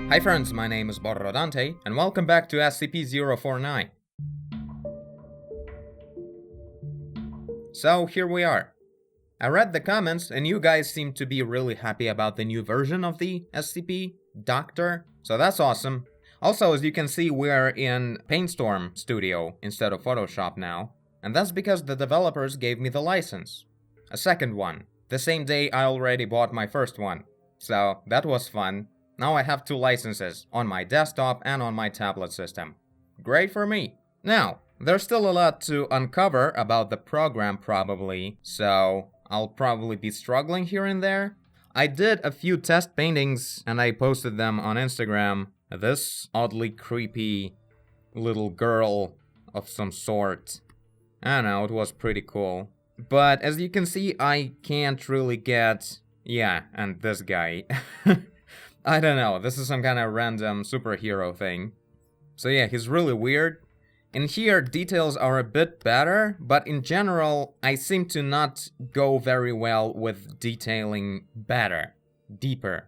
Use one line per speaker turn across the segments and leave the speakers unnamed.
Hi friends, my name is Borrodante, and welcome back to SCP-049. So here we are. I read the comments and you guys seem to be really happy about the new version of the SCP, Doctor, so that's awesome. Also, as you can see, we're in Painstorm Studio instead of Photoshop now, and that's because the developers gave me the license. A second one, the same day I already bought my first one, so that was fun. Now I have 2 licenses, on my desktop and on my tablet system. Great for me. Now, there's still a lot to uncover about the program probably, so I'll probably be struggling here and there. I did a few test paintings and I posted them on Instagram. This oddly creepy little girl of some sort. I don't know, it was pretty cool. But as you can see, I can't really get... Yeah, and this guy. I don't know, this is some kind of random superhero thing. So yeah, he's really weird. In here, details are a bit better, but in general, I seem to not go very well with detailing better, deeper,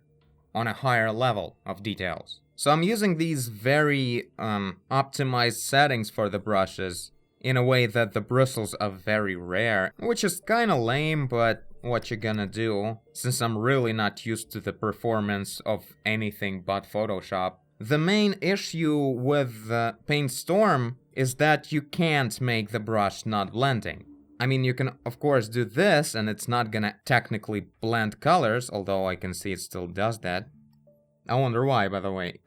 on a higher level of details. So I'm using these very optimized settings for the brushes in a way that the bristles are very rare, which is kinda lame, but what you gonna do, since I'm really not used to the performance of anything but Photoshop. The main issue with Paintstorm is that you can't make the brush not blending. I mean, you can of course do this and it's not gonna technically blend colors, although I can see it still does that. I wonder why, by the way.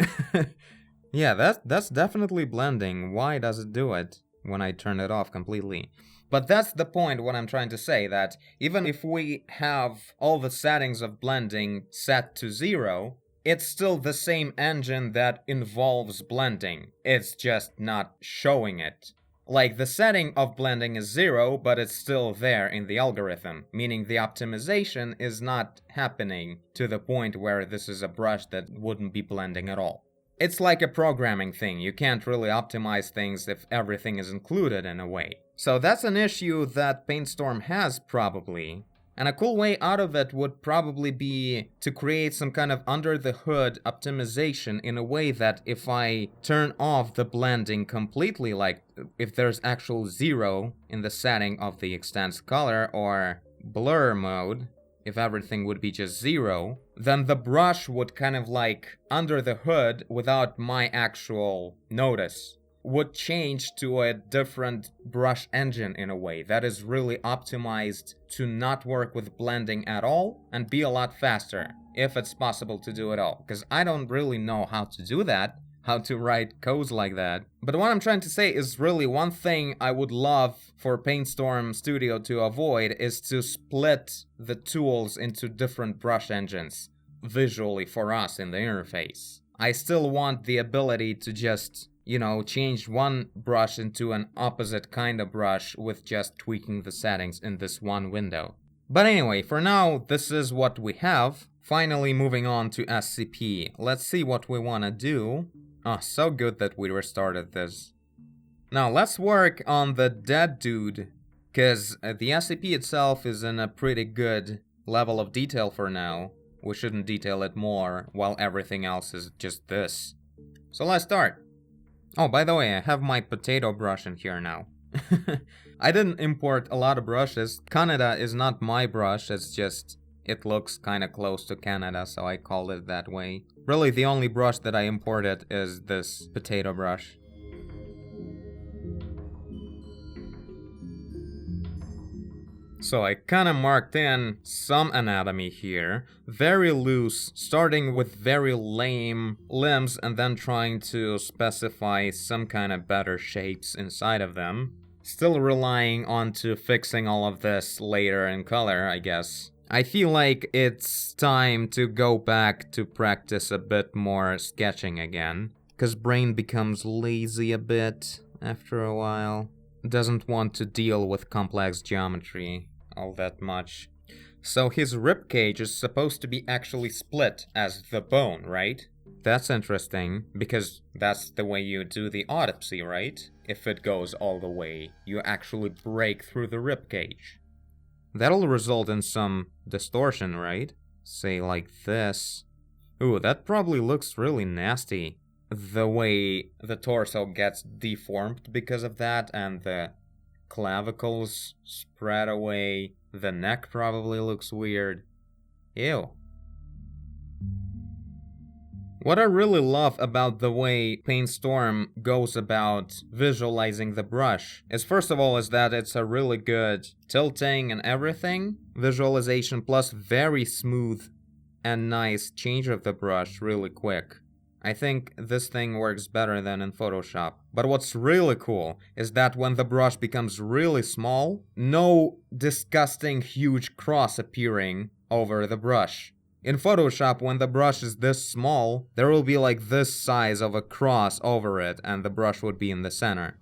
Yeah, that's definitely blending. Why does it do it when I turn it off completely? But that's the point, what I'm trying to say, that even if we have all the settings of blending set to 0, it's still the same engine that involves blending. It's just not showing it. Like, the setting of blending is 0, but it's still there in the algorithm, meaning the optimization is not happening to the point where this is a brush that wouldn't be blending at all. It's like a programming thing. You can't really optimize things if everything is included in a way. So that's an issue that Paintstorm has probably. And a cool way out of it would probably be to create some kind of under-the-hood optimization in a way that if I turn off the blending completely, like if there's actual 0 in the setting of the extends color or blur mode, if everything would be just 0, then the brush would kind of like, under the hood, without my actual notice, would change to a different brush engine in a way that is really optimized to not work with blending at all and be a lot faster, if it's possible to do it all. Because I don't really know how to do that, how to write codes like that. But what I'm trying to say is really one thing I would love for Painstorm Studio to avoid is to split the tools into different brush engines visually for us in the interface. I still want the ability to just, you know, change one brush into an opposite kind of brush with just tweaking the settings in this one window. But anyway, for now, this is what we have. Finally moving on to SCP. Let's see what we want to do. Oh, so good that we restarted this. Now, let's work on the dead dude, because the SCP itself is in a pretty good level of detail for now. We shouldn't detail it more, while everything else is just this. So let's start. Oh, by the way, I have my potato brush in here now. I didn't import a lot of brushes. Canada is not my brush, it's just... it looks kinda close to Canada, so I called it that way. Really, the only brush that I imported is this potato brush. So I kinda marked in some anatomy here. Very loose, starting with very lame limbs and then trying to specify some kind of better shapes inside of them. Still relying on to fixing all of this later in color, I guess. I feel like it's time to go back to practice a bit more sketching again, cause brain becomes lazy a bit after a while. Doesn't want to deal with complex geometry all that much. So his ribcage is supposed to be actually split as the bone, right? That's interesting, because that's the way you do the autopsy, right? If it goes all the way, you actually break through the ribcage. That'll result in some distortion, right? Say like this. Ooh, that probably looks really nasty. The way the torso gets deformed because of that, and the clavicles spread away. The neck probably looks weird. Ew. What I really love about the way Painstorm goes about visualizing the brush is, first of all, is that it's a really good tilting and everything visualization, plus very smooth and nice change of the brush really quick. I think this thing works better than in Photoshop. But what's really cool is that when the brush becomes really small, no disgusting huge cross appearing over the brush. In Photoshop, when the brush is this small, there will be like this size of a cross over it, and the brush would be in the center.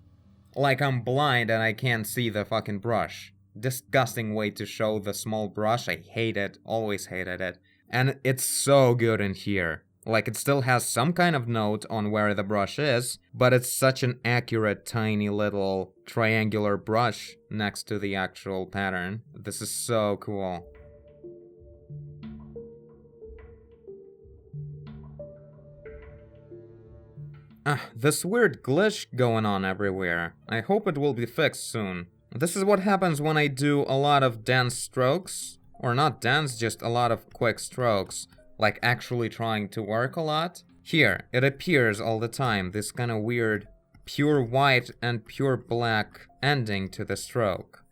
Like I'm blind and I can't see the fucking brush. Disgusting way to show the small brush. I hate it, always hated it. And it's so good in here. Like, it still has some kind of note on where the brush is, but it's such an accurate, tiny little triangular brush next to the actual pattern. This is so cool. This weird glitch going on everywhere. I hope it will be fixed soon. This is what happens when I do a lot of dense strokes. Or not dense, just a lot of quick strokes. Like actually trying to work a lot. Here, it appears all the time, this kind of weird pure white and pure black ending to the stroke.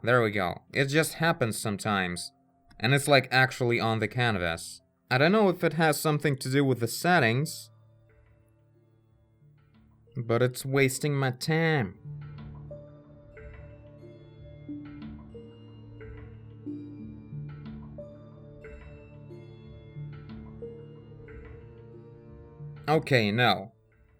There we go. It just happens sometimes. And it's like actually on the canvas. I don't know if it has something to do with the settings, but it's wasting my time. Okay, no.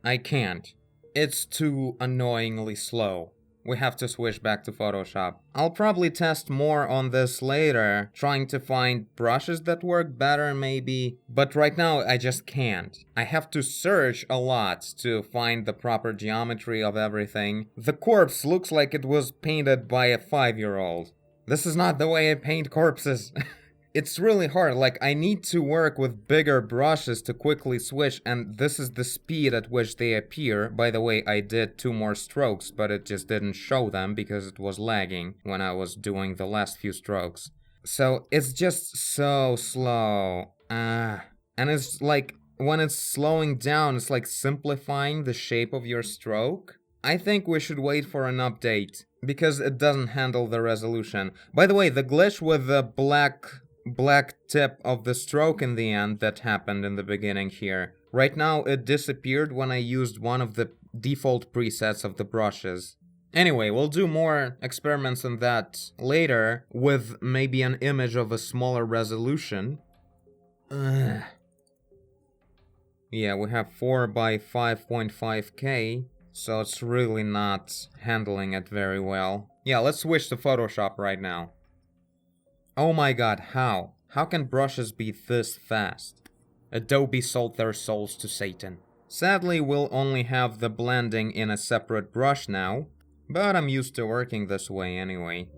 I can't. It's too annoyingly slow. We have to switch back to Photoshop. I'll probably test more on this later, trying to find brushes that work better maybe, but right now I just can't. I have to search a lot to find the proper geometry of everything. The corpse looks like it was painted by a 5-year-old. This is not the way I paint corpses. It's really hard, like I need to work with bigger brushes to quickly switch, and this is the speed at which they appear. By the way, I did 2 more strokes, but it just didn't show them because it was lagging when I was doing the last few strokes. So it's just so slow. And it's like, when it's slowing down, it's like simplifying the shape of your stroke. I think we should wait for an update, because it doesn't handle the resolution. By the way, the glitch with the black tip of the stroke in the end that happened in the beginning here. Right now it disappeared when I used one of the default presets of the brushes. Anyway, we'll do more experiments on that later with maybe an image of a smaller resolution. Yeah, we have 4 by 5.5K, so it's really not handling it very well. Yeah, let's switch to Photoshop right now. Oh my god, how? How can brushes be this fast? Adobe sold their souls to Satan. Sadly, we'll only have the blending in a separate brush now, but I'm used to working this way anyway.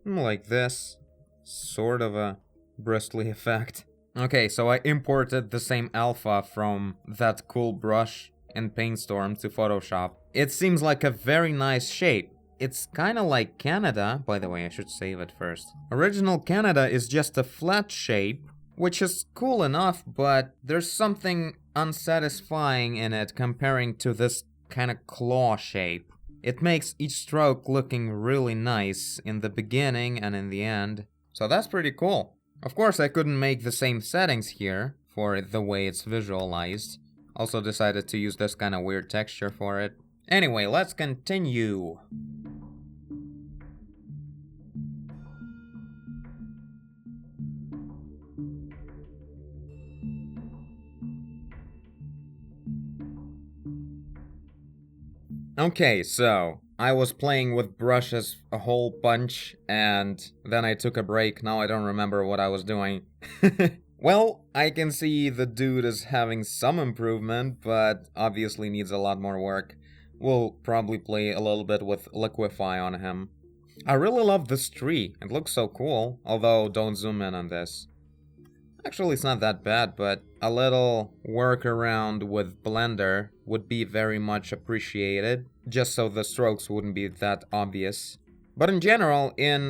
Like this. Sort of a bristly effect. Okay, so I imported the same alpha from that cool brush in Painstorm to Photoshop. It seems like a very nice shape. It's kinda like Canada, by the way, I should save it first. Original Canada is just a flat shape, which is cool enough, but there's something unsatisfying in it comparing to this kinda claw shape. It makes each stroke looking really nice in the beginning and in the end. So that's pretty cool. Of course, I couldn't make the same settings here for the way it's visualized. Also decided to use this kinda weird texture for it. Anyway, let's continue. Okay, so I was playing with brushes a whole bunch, and then I took a break. Now I don't remember what I was doing. Well, I can see the dude is having some improvement, but obviously needs a lot more work. We'll probably play a little bit with Liquify on him. I really love this tree. It looks so cool, although don't zoom in on this. Actually, it's not that bad, but a little workaround with Blender would be very much appreciated, just so the strokes wouldn't be that obvious. But in general, in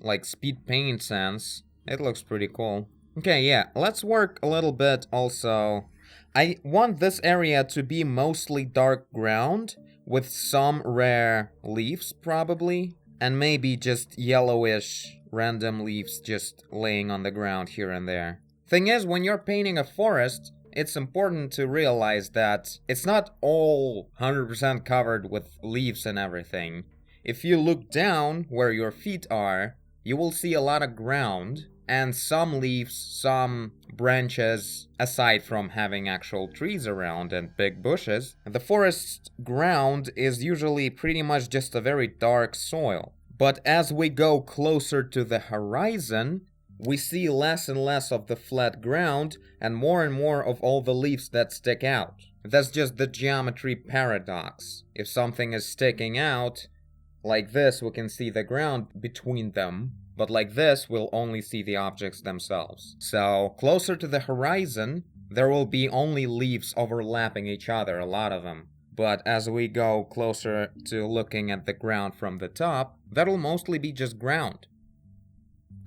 like speed paint sense, it looks pretty cool. Okay, yeah, let's work a little bit also. I want this area to be mostly dark ground, with some rare leaves probably, and maybe just yellowish random leaves just laying on the ground here and there. Thing is, when you're painting a forest, it's important to realize that it's not all 100% covered with leaves and everything. If you look down where your feet are, you will see a lot of ground and some leaves, some branches, aside from having actual trees around and big bushes. The forest ground is usually pretty much just a very dark soil. But as we go closer to the horizon, we see less and less of the flat ground and more of all the leaves that stick out. That's just the geometry paradox. If something is sticking out, like this, we can see the ground between them, but like this, we'll only see the objects themselves. So, closer to the horizon, there will be only leaves overlapping each other, a lot of them. But as we go closer to looking at the ground from the top, that'll mostly be just ground.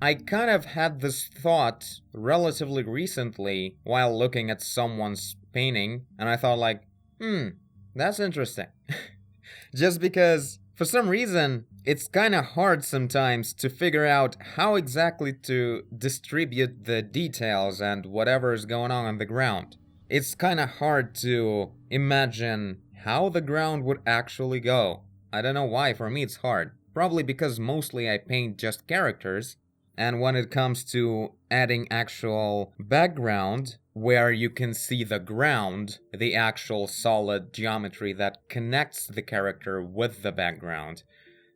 I kind of had this thought relatively recently while looking at someone's painting, and I thought like, that's interesting. Just because, for some reason, it's kind of hard sometimes to figure out how exactly to distribute the details and whatever is going on the ground. It's kind of hard to imagine how the ground would actually go. I don't know why, for me it's hard. Probably because mostly I paint just characters, and when it comes to adding actual background, where you can see the ground, the actual solid geometry that connects the character with the background,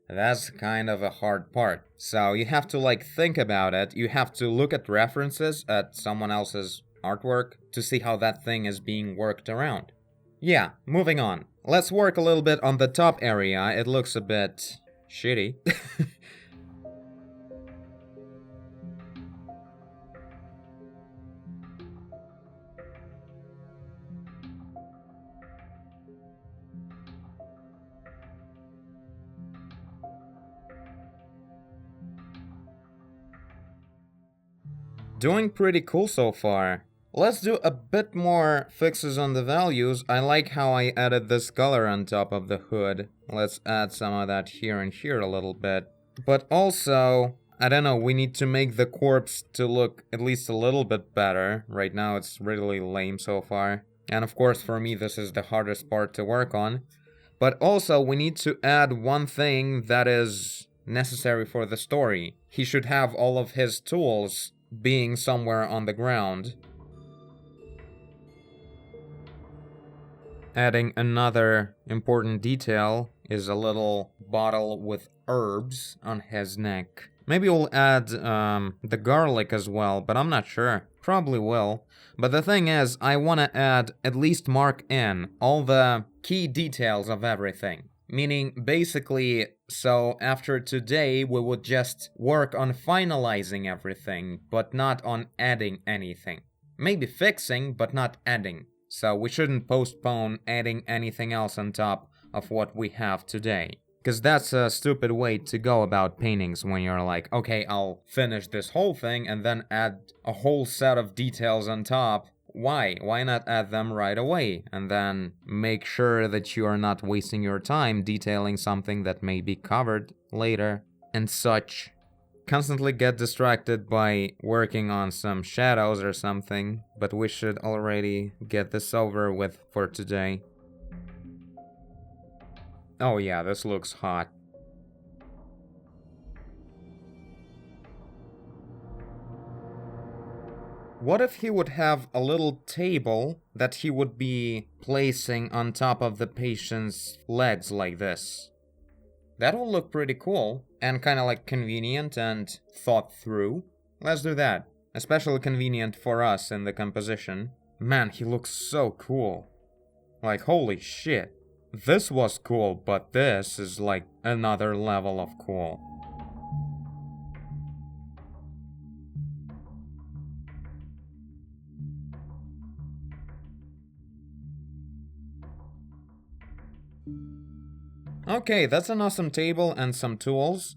that's kind of a hard part. So you have to like think about it, you have to look at references at someone else's artwork to see how that thing is being worked around. Yeah, moving on. Let's work a little bit on the top area. It looks a bit shitty. Doing pretty cool so far. Let's do a bit more fixes on the values. I like how I added this color on top of the hood. Let's add some of that here and here a little bit. But also, I don't know, we need to make the corpse to look at least a little bit better. Right now it's really lame so far. And of course for me this is the hardest part to work on. But also we need to add one thing that is necessary for the story. He should have all of his tools being somewhere on the ground. Adding another important detail is a little bottle with herbs on his neck. Maybe we'll add the garlic as well, but I'm not sure. Probably will. But the thing is, I want to add, at least mark in, all the key details of everything. Meaning, basically, so after today, we would just work on finalizing everything, but not on adding anything. Maybe fixing, but not adding. So we shouldn't postpone adding anything else on top of what we have today. Because that's a stupid way to go about paintings when you're like, okay, I'll finish this whole thing and then add a whole set of details on top. Why? Why not add them right away? And then make sure that you are not wasting your time detailing something that may be covered later and such. Constantly get distracted by working on some shadows or something, but we should already get this over with for today. Oh yeah, this looks hot. What if he would have a little table that he would be placing on top of the patient's legs like this? That will look pretty cool and kind of like convenient and thought through. Let's do that. Especially convenient for us in the composition. Man, he looks so cool. Like, holy shit. This was cool, but this is like another level of cool. Okay, that's an awesome table and some tools.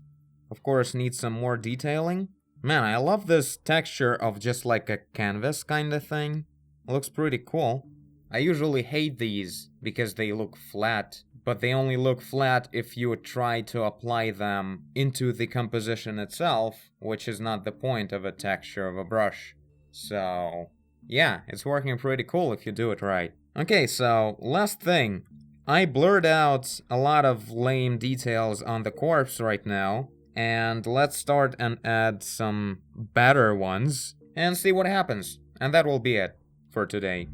Of course, needs some more detailing. Man, I love this texture of just like a canvas kind of thing. Looks pretty cool. I usually hate these because they look flat, but they only look flat if you try to apply them into the composition itself, which is not the point of a texture of a brush. So, yeah, it's working pretty cool if you do it right. Okay, so last thing. I blurred out a lot of lame details on the corpse right now, and let's start and add some better ones and see what happens. And that will be it for today.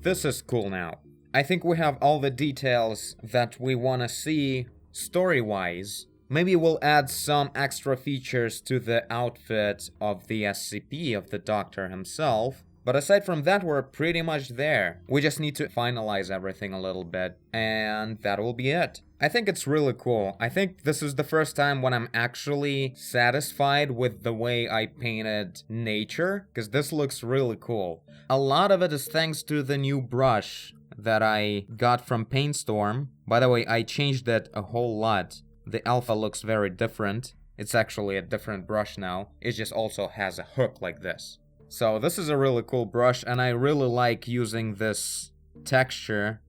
This is cool now. I think we have all the details that we want to see story-wise. Maybe we'll add some extra features to the outfit of the SCP, of the Doctor himself. But aside from that, we're pretty much there. We just need to finalize everything a little bit, and that will be it. I think it's really cool. I think this is the first time when I'm actually satisfied with the way I painted nature, because this looks really cool. A lot of it is thanks to the new brush that I got from Painstorm. By the way, I changed it a whole lot. The alpha looks very different. It's actually a different brush now. It just also has a hook like this. So this is a really cool brush, and I really like using this texture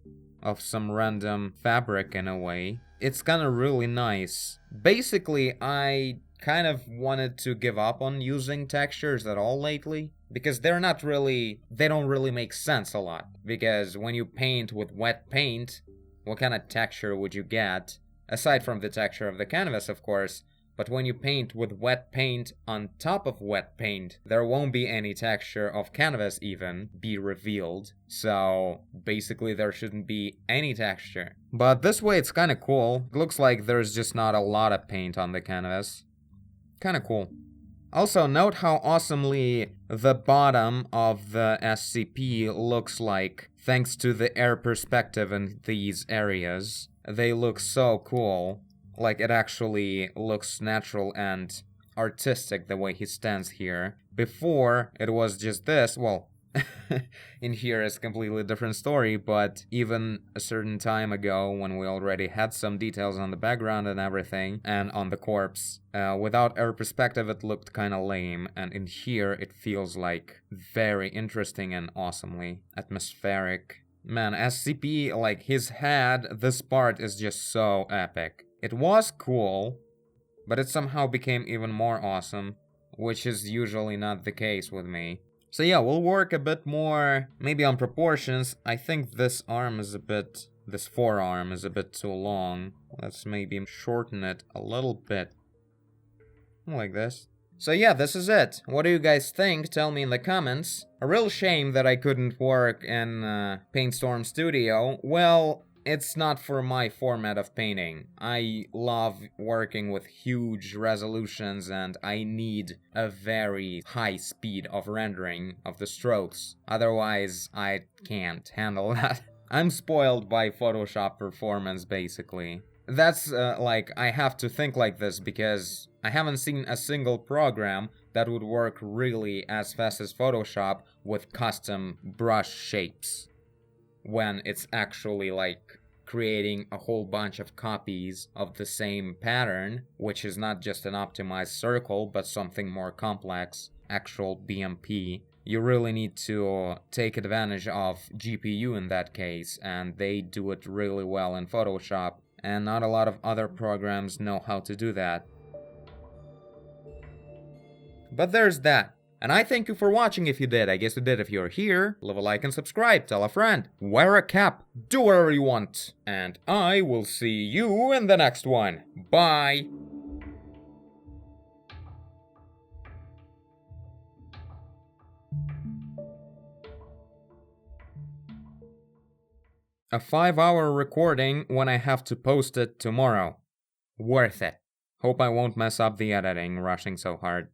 of some random fabric in a way. It's kind of really nice. Basically, I kind of wanted to give up on using textures at all lately, because they don't really make sense a lot. Because when you paint with wet paint, what kind of texture would you get? Aside from the texture of the canvas, of course, but when you paint with wet paint on top of wet paint, there won't be any texture of canvas even be revealed. So basically there shouldn't be any texture. But this way it's kind of cool. It looks like there's just not a lot of paint on the canvas. Kind of cool. Also, note how awesomely the bottom of the SCP looks like, thanks to the air perspective in these areas. They look so cool. Like, it actually looks natural and artistic the way he stands here. Before, it was just this. Well, in here is a completely different story, but even a certain time ago, when we already had some details on the background and everything, and on the corpse, without air perspective it looked kinda lame, and in here it feels like very interesting and awesomely atmospheric. Man, SCP, like, his head, this part is just so epic. It was cool, but it somehow became even more awesome, which is usually not the case with me. So yeah, we'll work a bit more, maybe on proportions. I think this forearm is a bit too long. Let's maybe shorten it a little bit. Like this. So yeah, this is it. What do you guys think? Tell me in the comments. A real shame that I couldn't work in Paintstorm Studio. Well, it's not for my format of painting. I love working with huge resolutions and I need a very high speed of rendering of the strokes. Otherwise, I can't handle that. I'm spoiled by Photoshop performance, basically. That's, I have to think like this because I haven't seen a single program that would work really as fast as Photoshop with custom brush shapes. When it's actually, creating a whole bunch of copies of the same pattern, which is not just an optimized circle, but something more complex, actual BMP. You really need to take advantage of GPU in that case, and they do it really well in Photoshop, and not a lot of other programs know how to do that. But there's that. And I thank you for watching if you did. I guess you did if you're here. Leave a like and subscribe. Tell a friend. Wear a cap. Do whatever you want. And I will see you in the next one. Bye. A 5-hour recording when I have to post it tomorrow. Worth it. Hope I won't mess up the editing rushing so hard.